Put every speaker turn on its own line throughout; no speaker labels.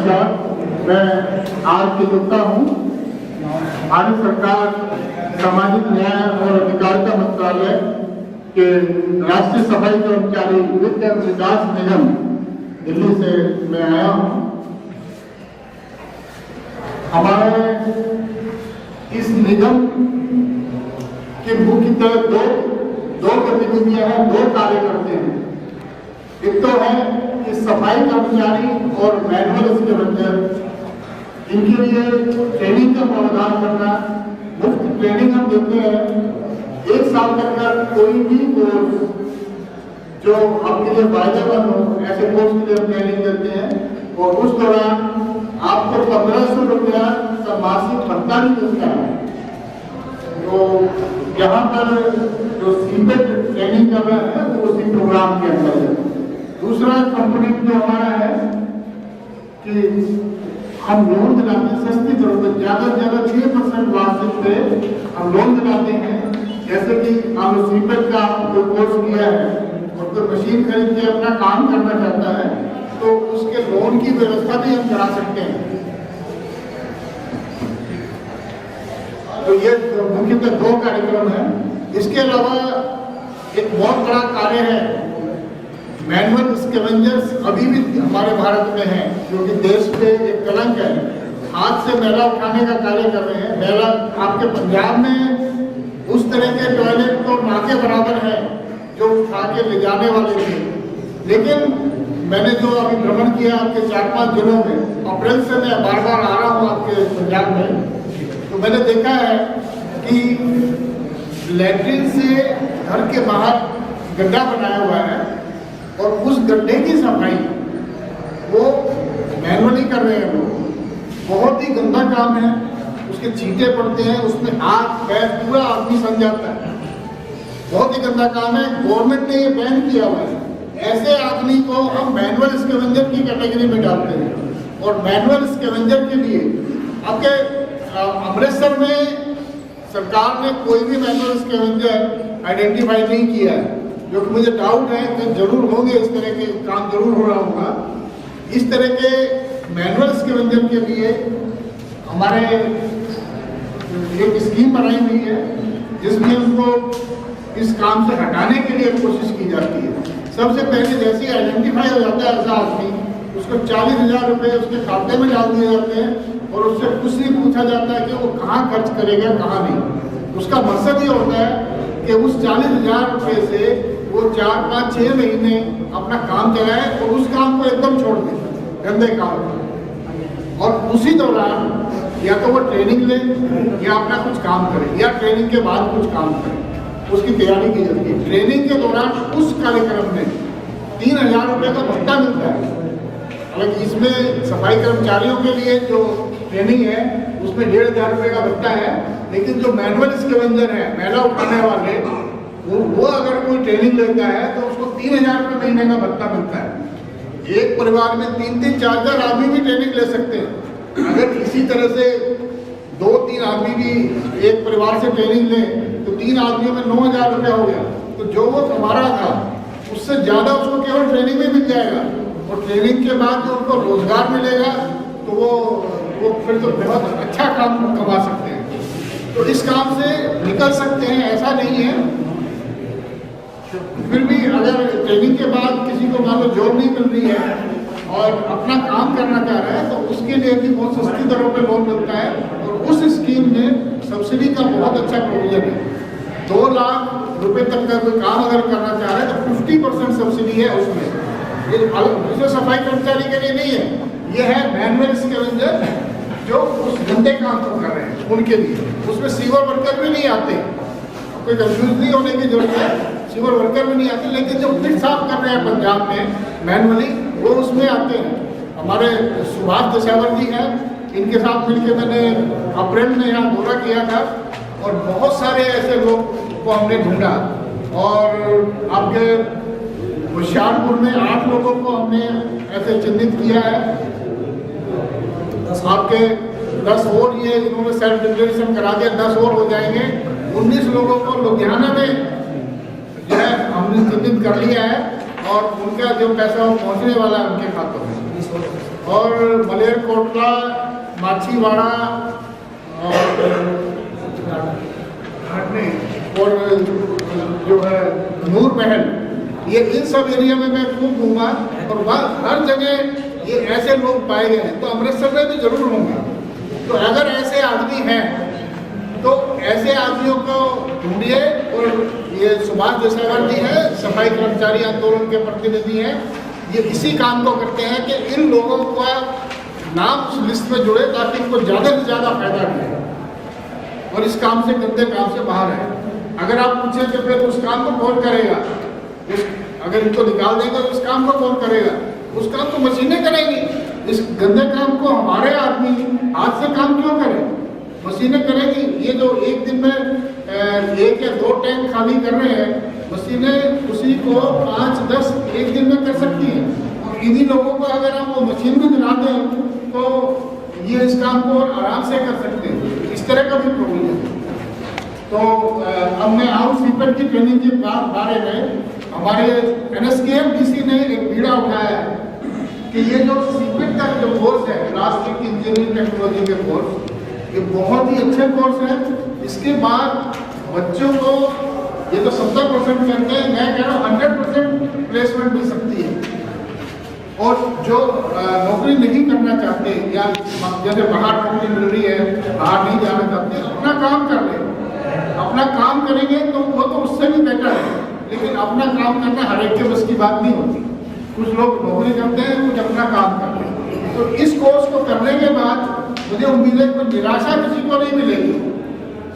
नमस्कार, मैं आर के गुप्ता हूँ। भारत सरकार सामाजिक न्याय और अधिकारिता मंत्रालय के राष्ट्रीय सफाई कर्मचारी वित्त एवं विकास निगम दिल्ली से मैं आया हूँ। हमारे इस निगम के मुख्यतः दो गतिविधियां हैं, दो कार्य करते हैं। एक तो है कि सफाई कर्मचारी और मैनुअल स्कैवेंजर, इनके लिए ट्रेनिंग का प्रावधान करना। मुफ्त ट्रेनिंग हम देते हैं। 1 साल तक का कोई भी कोर्स जो आपके लिए फायदेमंद हो, ऐसे कोर्स के लिए हम ट्रेनिंग देते हैं और उस दौरान आपको 1500 रुपया का मासिक भत्ता भी मिलता है। तो यहाँ पर जो सीपेट ट्रेनिंग कर रहे हैं तो उसी प्रोग्राम के अंदर है। दूसरा कंपोनेंट जो हमारा है कि हम लोन दिलाते हैं सस्ती दरों पर, ज्यादा से ज्यादा 6% वार्षिक पे हम लोन दिलाते हैं। जैसे कि हम सीपेट का जो कोर्स किया है और कोई मशीन खरीद के अपना काम करना चाहता है तो उसके लोन की व्यवस्था भी हम करा सकते हैं। तो ये मुख्यतः 2 कार्यक्रम है। इसके अलावा एक बहुत बड़ा कार्य है, मैनुअल स्कैवेंजर्स अभी भी हमारे भारत में हैं, क्योंकि देश पे एक कलंक है। हाथ से मैला उठाने का कार्य कर रहे हैं। मैला आपके पंजाब में उस तरह के टॉयलेट तो ना के बराबर है जो उठा के ले जाने वाले थे। लेकिन मैंने जो अभी भ्रमण किया आपके 4-5 जिलों में, अप्रैल से मैं बार बार आ रहा हूँ आपके पंजाब में, तो मैंने देखा है कि लैट्रिन से घर के बाहर गड्ढा बनाया हुआ है और उस गड्ढे की सफाई वो मैनुअली कर रहे हैं लोग। बहुत ही गंदा काम है, उसके छींटे पड़ते हैं, उसमें हाथ पैर पूरा आदमी सन जाता है। बहुत ही गंदा काम है। गवर्नमेंट ने ये बैन किया हुआ है। ऐसे आदमी को हम मैनुअल स्कैवेंजर की कैटेगरी में डालते हैं। और मैनुअल स्कैवेंजर के लिए आपके अमृतसर में सरकार ने कोई भी मैनुअल स्कैवेंजर आइडेंटिफाई नहीं किया है, जो कि मुझे डाउट है कि जरूर होंगे, इस तरह के काम जरूर हो रहा होगा। इस तरह के मैनुअल स्कैवेंजर के लिए हमारे एक स्कीम बनाई हुई है जिसमें उनको इस काम से हटाने के लिए कोशिश की जाती है। सबसे पहले जैसे ही आइडेंटिफाई हो जाता है ऐसा आदमी, उसको 40,000 रुपये उसके खाते में डाल दिए जाते हैं और उससे कुछ नहीं पूछा जाता है कि वो कहाँ खर्च करेगा कहाँ नहीं। उसका मकसद ये होता है कि उस 40,000 रुपये से वो 4-5-6 महीने अपना काम चलाए और उस काम को एकदम छोड़ दे, गंदे काम। और उसी दौरान या तो वो ट्रेनिंग ले या अपना कुछ काम करे या ट्रेनिंग के बाद कुछ काम करे, उसकी तैयारी की जाती है। ट्रेनिंग के दौरान उस कार्यक्रम में 3,000 रुपये का भत्ता मिलता है। हालांकि इसमें सफाई कर्मचारियों के लिए जो ट्रेनिंग है उसमें 1,500 रुपये का भत्ता है। लेकिन जो मैनुअल स्कैवेंजर है, मैला उठाने वाले, वो अगर कोई ट्रेनिंग लेता है तो उसको 3,000 रुपये महीने का भत्ता मिलता है। एक परिवार में 3-3, 4-4 आदमी भी ट्रेनिंग ले सकते हैं। अगर इसी तरह से 2-3 आदमी भी एक परिवार से ट्रेनिंग ले तो 3 आदमियों में 9,000 रुपया हो गया। तो जो वो कमा रहा था उससे ज़्यादा उसको केवल ट्रेनिंग में मिल जाएगा और ट्रेनिंग के बाद जो उनको रोजगार मिलेगा तो वो फिर तो बहुत अच्छा काम कमा सकते हैं। तो इस काम से निकल सकते हैं, ऐसा नहीं है। फिर भी अगर ट्रेनिंग के बाद किसी को मान लो जॉब नहीं मिल रही है और अपना काम करना चाह रहा है तो उसके लिए भी बहुत सस्ती दरों पे लोन मिलता है। और उस स्कीम में सब्सिडी का बहुत अच्छा प्रोविजन है। 2 लाख रुपए तक का कोई काम अगर करना चाह रहे हैं तो 50% सब्सिडी है उसमें। ये दूसरे सफाई कर्मचारी के लिए नहीं है, ये है मैनुअल स्कैवेंजर जो उस गंदे काम को कर रहे हैं उनके लिए। उसमें सीवर वर्कर भी नहीं आते, कोई कंफ्यूज नहीं होने की जरूरत है। सीवर वर्कर भी नहीं आते, लेकिन जो पिट साफ कर रहे हैं पंजाब में मैनुअली, वो उसमें आते हैं। हमारे सुभाष दशावर जी हैं, इनके साथ मिलकर मैंने अप्रैल में यहाँ दौरा किया था और बहुत सारे ऐसे लोग को हमने ढूंढा। और आपके होशियारपुर में 8 लोगों को हमने ऐसे चिन्हित किया है। आपके 10 और ये इन्होंने सेल्फ डिक्लेरेशन करा दिया, 10 और हो जाएंगे। 19 लोगों को लुधियाना में जो है हमने चिन्हित कर लिया है और उनका जो पैसा वो पहुंचने वाला है उनके खातों में। और मलेरकोटला, माछीवाड़ा और जो है नूर महल, ये इन सब एरिया में मैं खूब घूमा और वहाँ हर जगह ये ऐसे लोग पाए गए हैं। तो अमृतसर में भी जरूर होंगे। तो अगर ऐसे आदमी हैं तो ऐसे आदमियों को ढूंढिए। और ये सुभाष देसाईवाल जी हैं, सफाई कर्मचारी आंदोलन के प्रतिनिधि हैं, ये इसी काम को करते हैं कि इन लोगों का नाम उस लिस्ट में जुड़े ताकि इनको ज़्यादा से ज़्यादा फायदा मिले और इस काम से, गंदे काम से बाहर आए। अगर आप पूछें कि फिर उस काम को कौन करेगा, अगर इनको निकाल देंगे तो उस काम को कौन करेगा? उस काम को मशीनें करेंगी। इस गंदे काम को हमारे आदमी हाथ से काम क्यों करें? मशीनें करेंगी। ये जो एक दिन में 1 या 2 टैंक खाली कर रहे हैं, मशीनें उसी को 5-10 एक दिन में कर सकती हैं। और इन्हीं लोगों को अगर हम वो मशीन भी दिला दें तो ये इस काम को आराम से कर सकते हैं। इस तरह का भी प्रोविजन है। तो अब मैं आउट सीपर की ट्रेनिंग के बारे में हमारे NSKM-DC ने एक बीड़ा उठाया है कि ये जो सीपेट का जो कोर्स है, प्लास्टिक इंजीनियरिंग टेक्नोलॉजी के कोर्स, ये बहुत ही अच्छे कोर्स है। इसके बाद बच्चों को ये तो 70% करते हैं, मैं कह रहा हूँ 100% प्लेसमेंट मिल सकती है। और जो नौकरी नहीं करना चाहते या जैसे बाहर नौकरी मिल रही है, बाहर नहीं जाना चाहते, अपना काम कर ले। अपना काम करेंगे तो वो तो उससे भी बेटर है, लेकिन अपना काम करना हर एक के बस की बात नहीं होती। कुछ लोग नौकरी करते हैं, कुछ अपना काम करते हैं। तो इस कोर्स को करने के बाद मुझे उम्मीद है कोई निराशा किसी को नहीं मिलेगी।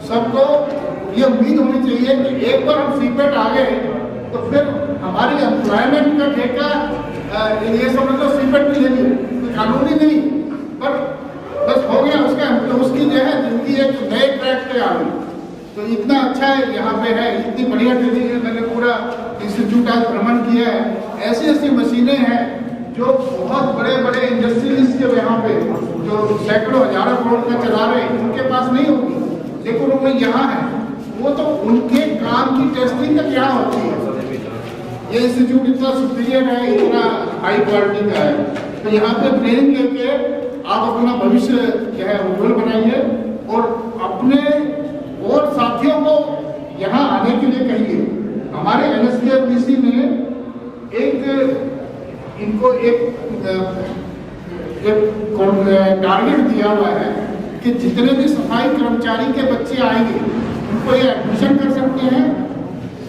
सबको ये उम्मीद होनी चाहिए कि एक बार हम सीपेट आ गए तो फिर हमारी एम्प्लॉयमेंट का ठेका ये समझ लो सीपेट की लेनी, कानूनी नहीं, पर बस हो गया उसका, तो उसकी जो है जिंदगी एक नए ट्रैक पे आ गई। तो इतना अच्छा है यहाँ पे है, इतनी बढ़िया ट्रेनिंग है। मैंने पूरा इंस्टीट्यूट आज भ्रमण किया है। ऐसी ऐसी मशीनें हैं जो बहुत बड़े बड़े इंडस्ट्रीज के यहाँ पे जो सैकड़ों हजारों करोड़ का चला रहे हैं, उनके पास नहीं होगी, लेकिन उनमें यहाँ है। वो तो उनके काम की टेस्टिंग का क्या होती है। ये इंस्टीट्यूट इतना सुपीरियर है, इतना हाई क्वालिटी का है। तो यहाँ पे ट्रेनिंग लेके आप अपना भविष्य जो है उज्जवल बनाइए और अपने और साथियों को यहाँ आने के लिए कहिए। हमारे NSKM-DC ने इनको एक टारगेट दिया हुआ है कि जितने भी सफाई कर्मचारी के बच्चे आएंगे उनको ये एडमिशन कर सकते हैं।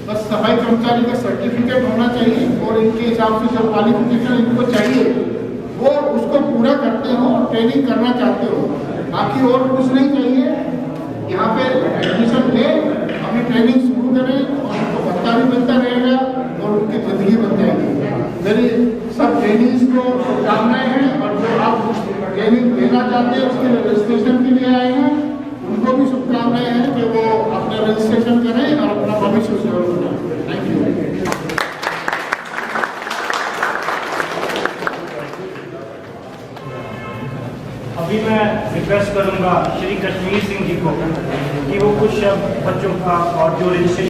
बस सफाई कर्मचारी का सर्टिफिकेट होना चाहिए और इनके हिसाब से जो क्वालिफिकेशन इनको चाहिए वो उसको पूरा करते हो, ट्रेनिंग करना चाहते हो, बाकी और कुछ नहीं चाहिए। यहाँ पे एडमिशन ले, अपनी ट्रेनिंग शुरू करें और उनको भत्ता भी मिलता रहेगा और उनकी जिंदगी बन जाएगी। मेरी सब ट्रेनिंग्स को शुभकामनाएं हैं और जो आप ट्रेनिंग लेना चाहते हैं उसके रजिस्ट्रेशन के लिए आए हैं उनको भी शुभकामनाएं हैं कि वो अपना रजिस्ट्रेशन करें और अपना भविष्य उज्जवल बनाएं। Thank you.
अभी मैं रिक्वेस्ट करूंगा श्री कश्मीर सिंह जी को कि वो कुछ शब्द बच्चों का और जो रजिस्ट्रेशन